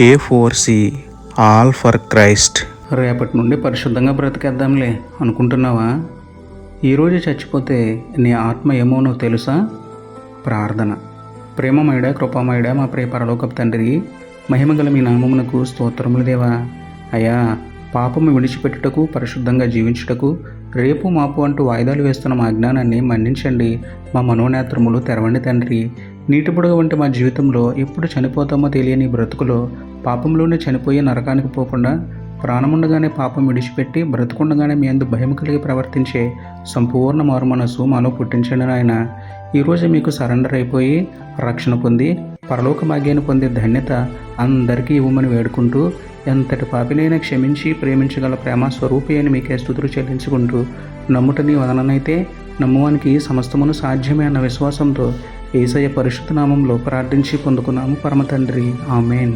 A4C all for Christ. రేపటి నుండి పరిశుద్ధంగా బ్రతికేద్దాంలే అనుకుంటున్నావా? ఈరోజు చచ్చిపోతే నీ ఆత్మ ఏమోనో తెలుసా? ప్రార్థన. ప్రేమమయుడా, కృపామయుడా, మా ప్రియ పరలోకపు తండ్రి, మహిమగల మీ నామమునకు స్తోత్రములు దేవా. అయ్యా, పాపము విడిచిపెట్టుటకు, పరిశుద్ధంగా జీవించుటకు రేపు మాపు అంటూ వాయిదాలు వేస్తున్న మా అజ్ఞానాన్ని మన్నించండి. మా మనోనేత్రములు తెరవండి తండ్రి. నీటి బుడగ వంటి మా జీవితంలో ఎప్పుడు చనిపోతామో తెలియని బ్రతుకులో పాపంలోనే చనిపోయి నరకానికి పోకుండా, ప్రాణముండగానే పాపం విడిచిపెట్టి బ్రతుకుండగానే మీ అందు భయం కలిగి ప్రవర్తించే సంపూర్ణ మారు మనసు మాలో పుట్టించండి నాయన. ఈరోజు మీకు సరెండర్ అయిపోయి రక్షణ పొంది పరలోక భాగ్యాన్ని పొందే ధన్యత అందరికీ ఇవ్వమని వేడుకుంటూ, ఎంతటి పాపినైనా క్షమించి ప్రేమించగల ప్రేమ స్వరూపి అని మీకే స్తుతులు చెల్లించుకుంటూ, నమ్ముట నీ వదననైతే నమ్మువానికి సమస్తమును సాధ్యమే అన్న విశ్వాసంతో యేసయ్య పరిశుద్ధ నామంలో ప్రార్థించి పొందుకున్నాము పరమ తండ్రి. ఆమేన్.